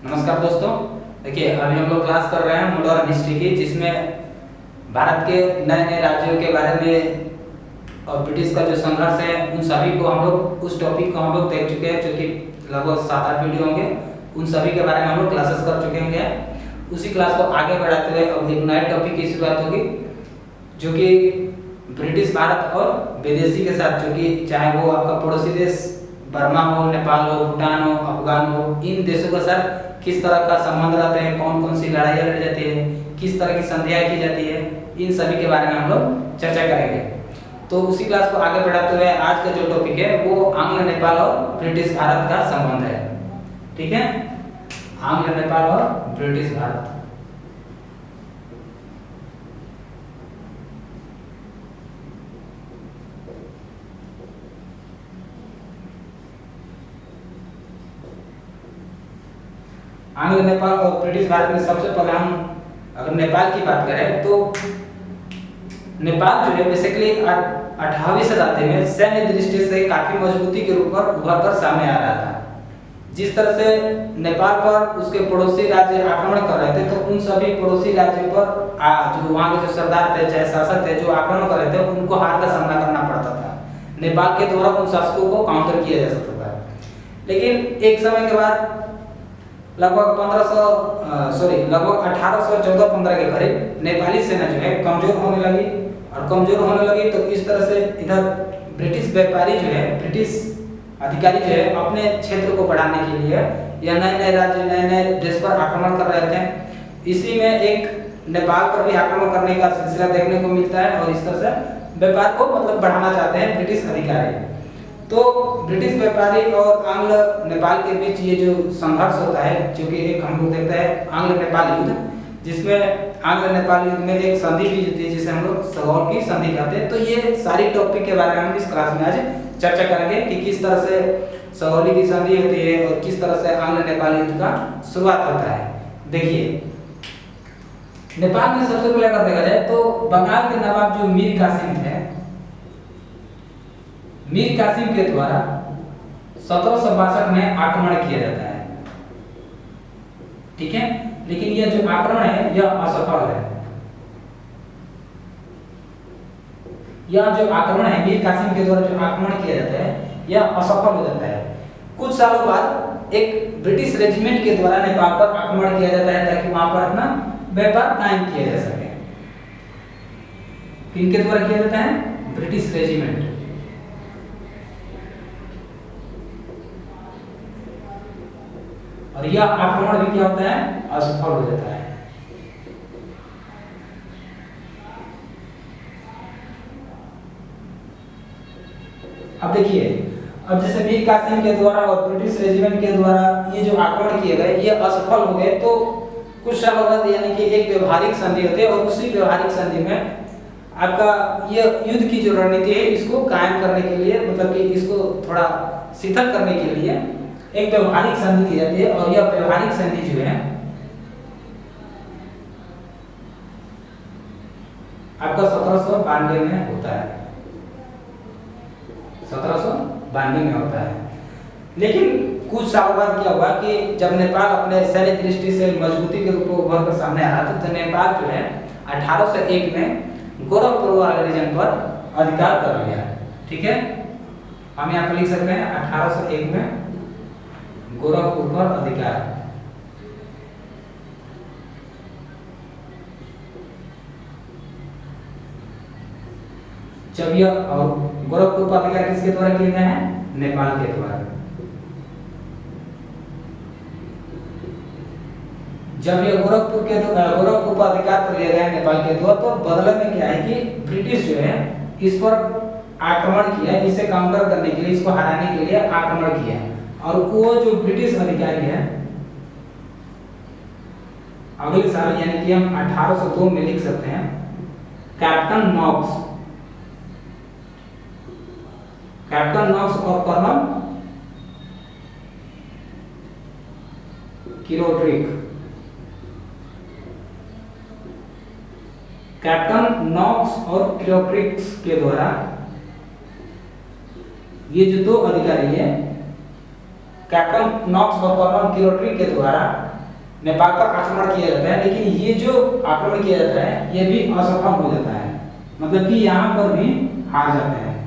नमस्कार दोस्तों। देखिए अभी हम लोग क्लास कर रहे हैं मॉडर्न हिस्ट्री की, जिसमें भारत के नए नए राज्यों के बारे में और ब्रिटिश का जो संघर्ष है उन सभी को हम लोग उस टॉपिक को हम लोग देख चुके हैं, जो कि लगभग 7-8 वीडियो होंगे। उन सभी के बारे में हम लोग क्लासेस कर चुके होंगे। उसी क्लास को आगे बढ़ाते हुए अब एक नए टॉपिक की शुरुआत होगी, जो कि ब्रिटिश भारत और विदेशी के साथ, जो कि चाहे वो आपका पड़ोसी देश बर्मा हो, नेपाल हो, भूटान हो, अफगान हो, इन देशों के साथ किस तरह का संबंध रहते हैं, कौन कौन सी लड़ाइयाँ लड़ी जाती है, किस तरह की संधियाँ की जाती है, इन सभी के बारे में हम लोग चर्चा करेंगे। तो उसी क्लास को आगे बढ़ाते हुए आज का जो टॉपिक है वो आंग्ल नेपाल और ब्रिटिश भारत का संबंध है। ठीक है, आंग्ल नेपाल और ब्रिटिश भारत। आंग्ल नेपाल और ब्रिटिश भारत में सबसे पहले हम अगर नेपाल की बात करें तो नेपाल जो है बेसिकली 18वीं शताब्दी में सैन्य दृष्टि से काफी मजबूती के रूप में उभर कर सामने आ रहा था। जिस तरह से नेपाल पर उसके पड़ोसी राज्य आक्रमण कर रहे थे, तो उन सभी पड़ोसी राज्यों पर जो वहाँ के जो सरदार थे, चाहे शासक थे, जो आक्रमण कर रहे थे, उनको हार का सामना करना पड़ता था। नेपाल के द्वारा उन शासकों को काउंटर किया जा सकता था। लेकिन एक समय के बाद लगभग 1814-15 के करीब नेपाली सेना जो है कमजोर होने लगी, और कमजोर होने लगी तो इस तरह से इधर ब्रिटिश व्यापारी जो है, ब्रिटिश अधिकारी जो है, अपने क्षेत्र को बढ़ाने के लिए या नए नए राज्य, नए नए देश पर आक्रमण कर रहे थे। इसी में एक नेपाल पर भी आक्रमण करने का सिलसिला देखने को मिलता है, और इस तरह से व्यापार को मतलब बढ़ाना चाहते हैं ब्रिटिश अधिकारी। तो ब्रिटिश व्यापारी और आंग्ल नेपाल के बीच ये जो संघर्ष होता है, जो कि एक हम लोग देखते हैं आंग्ल नेपाल युद्ध, जिसमें आंग्ल नेपाल युद्ध में एक संधि भी होती है जिसे हम लोग सगौल की संधि कहते हैं। तो ये सारी टॉपिक के बारे में हम इस क्लास में आज चर्चा करेंगे कि किस तरह से सगौली की संधि होती है और किस तरह से आंग्ल नेपाल युद्ध का शुरुआत होता है। देखिए, नेपाल में सबसे पहले अगर देखा जाए तो बंगाल के नवाब जो मीर कासिम थे, मीर कासिम के द्वारा 1762 में आक्रमण किया जाता है। ठीक है, लेकिन यह जो आक्रमण है यह असफल है। यह जो आक्रमण है, मीर कासिम के द्वारा जो आक्रमण किया जाता है, यह असफल हो जाता है। कुछ सालों बाद एक ब्रिटिश रेजिमेंट के द्वारा नेपाल पर आक्रमण किया जाता है, ताकि वहां पर अपना व्यापार कायम किया जा सके। किनके द्वारा किया जाता है? British regiment. और यह आक्रमण भी क्या होता है? असफल हो जाता है। अब देखिए, अब जैसे मीर कासिम के द्वारा और ब्रिटिश रेजिमेंट के द्वारा ये जो आक्रमण किए गए, ये असफल हो गए, तो कुछ सालों बाद यानी कि एक व्यवहारिक संधि होती है, और उसी व्यवहारिक संधि में आपका ये युद्ध की जो रणनीति है, इसको कायम करने के लिए, मतलब कि इसको थोड़ा शिथिल करने के लिए एक व्यवहारिक संधि की जाती है। और यह व्यवहारिक संधि जो है आपका 1792 में होता है। 1792 में होता है। लेकिन कुछ सालों बाद क्या हुआ कि जब नेपाल अपने सैन्य दृष्टि से मजबूती के रूप में उभर कर सामने आ रहा था, तो नेपाल जो है 1801 में गोरखपुर वाले रीजन पर अधिकार कर लिया। ठीक है, हम यहाँ पर लिख सकते हैं 1801 में गोरखपुर पर अधिकार। जब यह और गोरखपुर पर अधिकार किसके द्वारा किए गए हैं? नेपाल के द्वारा। जब यह गोरखपुर पर अधिकार कर लिया गया नेपाल के द्वारा, तो बदले में क्या है कि ब्रिटिश जो है इस पर आक्रमण किया, इसे काउंटर करने के लिए, इसको हराने के लिए आक्रमण किया। और वो जो ब्रिटिश अधिकारी है, अगले साल यानी कि हम 1802 में लिख सकते हैं, कैप्टन नॉक्स और कर्नल किरोड्रिक, कैप्टन नॉक्स और किरोड्रिक्स के द्वारा ये जो दो अधिकारी है कैप्टन नॉक्स और कर्नल किरोट्री के द्वारा नेपाल पर आक्रमण किया जाता है, लेकिन ये जो आक्रमण किया जाता है ये भी असफल हो जाता है, मतलब कि यहाँ पर भी हार जाते हैं।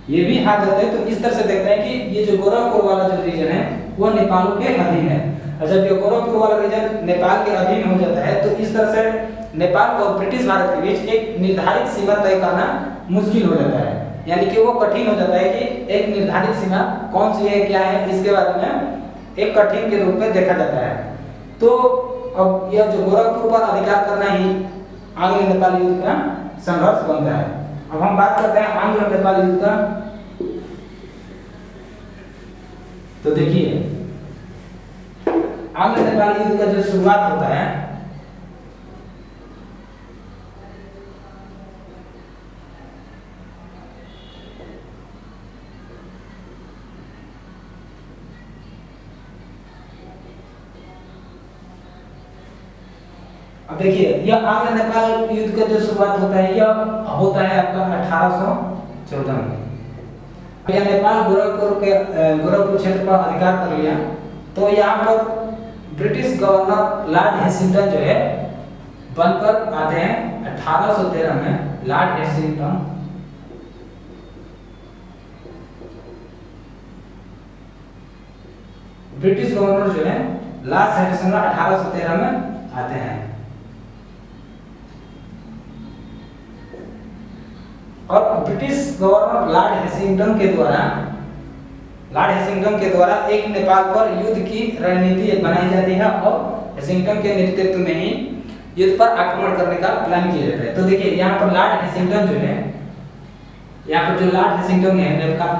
ये भी हार जाते हैं। तो इस तरह से देखते हैं कि ये जो गोरखपुर वाला जो रीजन है वो नेपाल के अधीन है, और जब ये गोरखपुर वाला रीजन नेपाल के अधीन हो जाता है तो इस तरह से नेपाल और ब्रिटिश भारत के बीच एक निर्धारित सीमा तय करना मुश्किल हो जाता है, यानी कि वो कठिन हो जाता है कि एक निर्धारित सीमा कौन सी है, क्या है, इसके बारे में एक कठिन के रूप में देखा जाता है। तो अब यह जो गोरखपुर पर अधिकार करना ही आंग्ल नेपाल युद्ध का संघर्ष बनता है। अब हम बात करते हैं आंग्ल नेपाल युद्ध का। तो देखिए आंग्ल नेपाल युद्ध का जो शुरुआत होता है अब देखिए यह आंग्ल नेपाल युद्ध का जो शुरुआत होता है यह होता है आपका 1814 में। यह नेपाल गोरखपुर क्षेत्र पर अधिकार कर लिया, तो यहाँ पर ब्रिटिश गवर्नर लॉर्ड हेसिंगटन जो है बनकर आते हैं 1813 में। लॉर्ड हेसिंगटन ब्रिटिश गवर्नर जो है लॉर्ड हेसिंगटन 1813 में आते हैं, और ब्रिटिश गवर्नर लॉर्ड हेसिंगटन के द्वारा एक नेपाल पर युद्ध की रणनीति बनाई जाती है, और हेसिंगटन के नेतृत्व में ही युद्ध पर आक्रमण करने का प्लान किया जाता है। तो देखिए यहाँ पर लॉर्ड हेसिंगटन जो है, यहाँ पर जो लॉर्ड हेसिंगटन है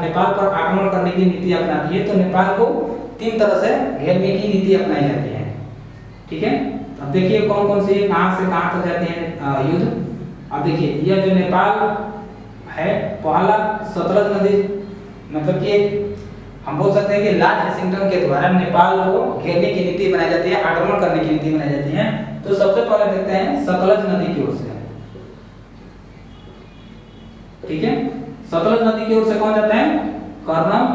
नेपाल पर आक्रमण करने की नीति अपनाती है। तो नेपाल को 3 तरह से घेरने की नीति अपनाई जाती है, ठीक है। अब देखिए कौन कौन सी कहां से कहां तक जाते हैं युद्ध। अब देखिए यह जो नेपाल है पहला सतलज नदी, मतलब कि हम बोल सकते हैं कि लॉर्ड हेसिंगटन के द्वारा नेपाल को घेरने की नीति बनाई जाती है, आक्रमण करने की नीति बनाई जाती है। तो सबसे पहले देखते हैं सतलज नदी की ओर से, ठीक है। सतलज नदी की ओर से कौन जाता है? कर्नल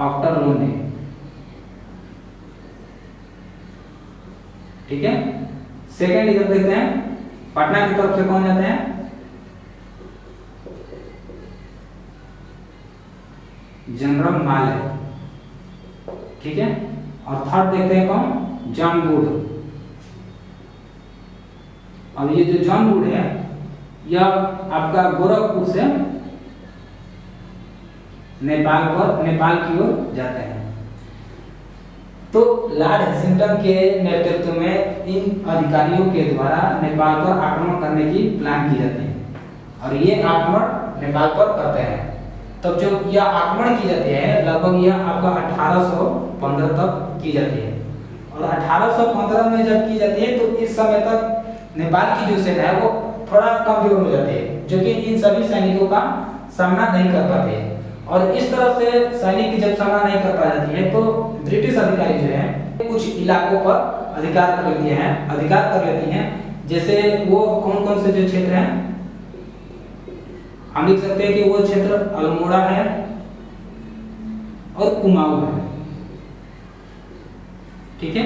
ऑक्टरलोनी, ठीक है। सेकेंड इधर देखते हैं पटना की तरफ से कौन जाते हैं? जनरल माले, ठीक है। और थर्ड देखते हैं कौन? John would. अब ये जो जॉन वुड है यह आपका गोरखपुर से नेपाल की ओर जाते हैं। तो लॉर्ड हेसिंगटन के नेतृत्व में इन अधिकारियों के द्वारा नेपाल पर आक्रमण करने की प्लान की जाती है, और ये आक्रमण नेपाल पर करते हैं। तब जो यह आक्रमण की जाती है लगभग यह आपका 1815 तक की जाती है, और 1815 में जब की जाती है तो इस समय तक नेपाल की जो सेना है वो थोड़ा कमजोर हो जाती है, जो कि इन सभी सैनिकों का सामना नहीं कर पाते हैं। और इस तरह से सैनिक जब सामना नहीं कर पा जाती है तो ब्रिटिश अधिकारी जो है कुछ इलाकों पर अधिकार कर लेती हैं। जैसे वो कौन कौन से जो क्षेत्र हैं हम लिख सकते हैं कि वो क्षेत्र अल्मोड़ा है और कुमाऊं है, ठीक है।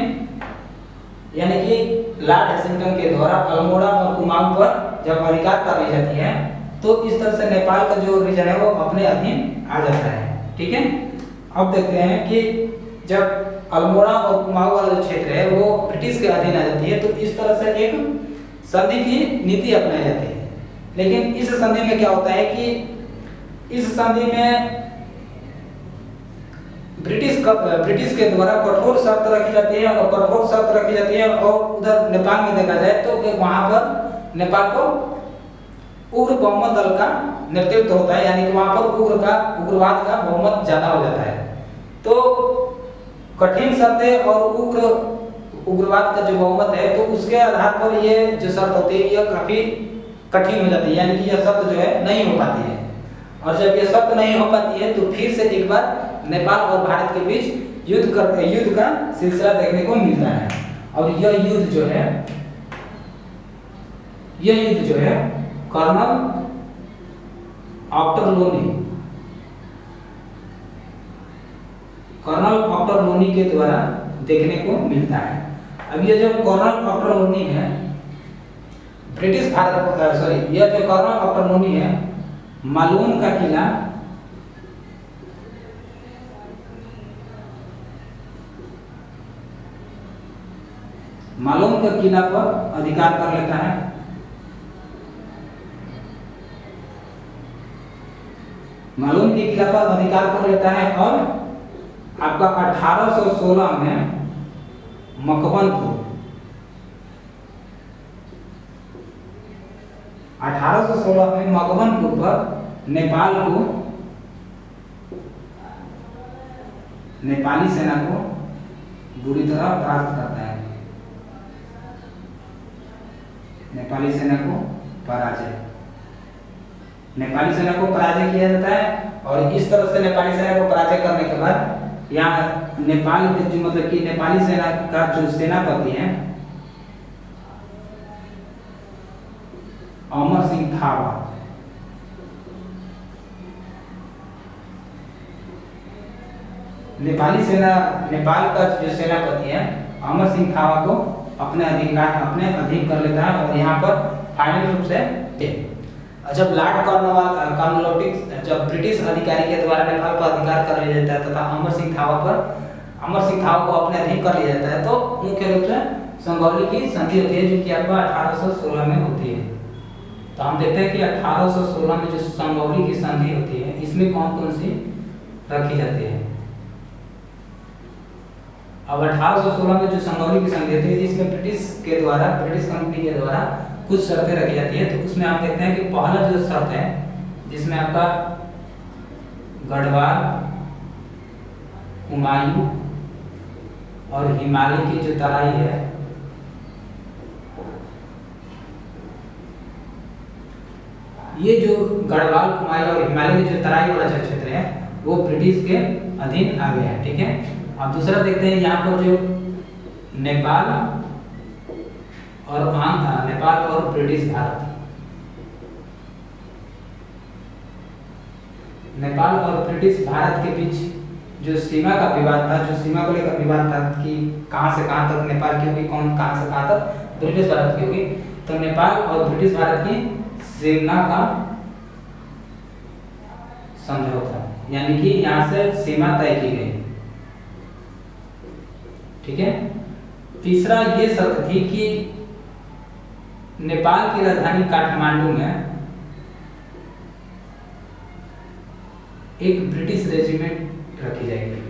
यानी कि लॉर्ड हेसिंगटन के द्वारा अल्मोड़ा और कुमाऊं पर जब अधिकार कर ली जाती है तो इस तरह से नेपाल का जो रीजन है वो अपने अधीन आ जाता है, ठीक है। अब देखते हैं कि जब अल्मोड़ा और कुमाऊं वाला जो क्षेत्र है वो ब्रिटिश के अधीन आ जाती है तो इस तरह से एक संधि की नीति अपनाई जाती है। लेकिन इस संधि में क्या होता है कि इस संधि में ब्रिटिश के द्वारा कठोर शर्त रखी जाती है, और उधर नेपाल में देखा जाए तो वहां पर नेपाल को उग्र बहुमत दल का नेतृत्व होता है, यानी कि वहां पर उग्रवाद का बहुमत ज्यादा हो जाता है। तो कठिन शर्तें और उग्रवाद का जो बहुमत है तो उसके आधार पर ये जो शर्त होती है यह काफी कठिन हो जाती है, यानी कि यह शर्त जो है नहीं हो पाती है। और जब यह शर्त नहीं हो पाती है तो फिर से एक बार नेपाल और भारत के बीच युद्ध का सिलसिला देखने को मिलता है। और यह युद्ध जो है कर्नल ऑक्टरलोनी, कर्नल ऑक्टरलोनी के द्वारा देखने को मिलता है। अब ये जो कर्नल ऑक्टरलोनी है ब्रिटिश भारत, यह जो कर्नल ऑक्टरलोनी है मालून का किला मालून का किला पर अधिकार कर लेता है। मालून के किला पर अधिकार कर लेता है और आपका 1816 में मकबनपुर 1816 में मकबनपुर पर नेपाली सेना को बुरी तरह परास्त करता है। नेपाली सेना को पराजय किया जाता है। और इस तरह से नेपाली सेना को पराजय करने के बाद यहाँ नेपाल के जो मतलब कि नेपाली सेना का जो सेनापति है अमर सिंह थापा, नेपाल का जो सेनापति है अमर सिंह थापा को अपने अधीन कर लेता है। और यहाँ पर फाइनल रूप से जब लॉर्ड कॉर्नवालिस जब ब्रिटिश अधिकारी के द्वारा नेपाल पर अधिकार कर लिया जाता है तथा अमर सिंह थापा को अपने अधीन कर लिया जाता है, तो मुख्य रूप से संगौली की संधि होती है जो कि आपका 1816 में होती है। तो हम देखते हैं कि 1816 में जो संगौली की संधि होती है इसमें कौन कौन सी रखी जाती है। अब 1816 में जो संगौली की संधि होती है इसमें ब्रिटिश कंपनी के द्वारा कुछ शर्तें रखी जाती है। तो उसमें आप देखते हैं कि पहला जो शर्त है जिसमें आपका गढ़वाल, हुमायूं और हिमालय की जो तराई है ये जो गढ़वाल, हुमायूं और हिमालय की जो तराई वाला जो क्षेत्र है वो ब्रिटिश के अधीन आ गया है। ठीक है। अब दूसरा देखते हैं यहाँ पर जो नेपाल और ब्रिटिश भारत, नेपाल और ब्रिटिश भारत के बीच जो सीमा का विवाद था, जो सीमा को लेकर विवाद था कि कहां से कहां तक नेपाल की होगी, कहां से कहां तक ब्रिटिश भारत की होगी, तो नेपाल और ब्रिटिश भारत की सीमा का समझौता, यानी कि यहां से सीमा तय की गई। ठीक है। तीसरा ये शर्त थी कि नेपाल की राजधानी काठमांडू में एक ब्रिटिश रेजिमेंट रखी जाएगी।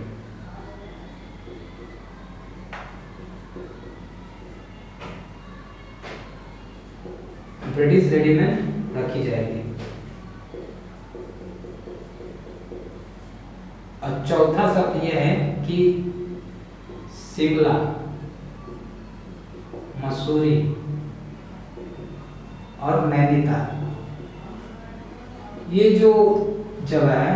ब्रिटिश रेजिमेंट रखी जाएगी। और चौथा शर्त यह है कि शिमला, मसूरी और नैनीताल ये जो जगह है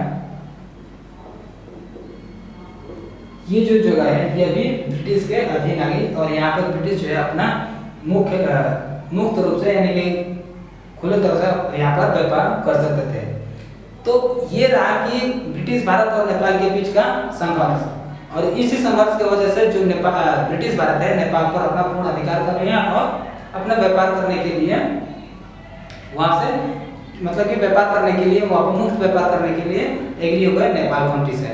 ये भी ब्रिटिश के अधीन आ गई। और यहाँ पर ब्रिटिश जो है अपना मुक्त रूप से यानी कि खुले तौर से यहाँ पर व्यापार कर सकते थे। तो ये रहा कि ब्रिटिश भारत और नेपाल के बीच का संघर्ष, और इसी संघर्ष की वजह से जो ब्रिटिश भारत है नेपाल पर अपना पूर्ण अधिकार कर रहे हैं और अपना व्यापार करने के लिए वहां से मतलब कि व्यापार करने के लिए वहां पर मुक्त व्यापार करने के लिए एग्री हो गए नेपाल कंट्री से।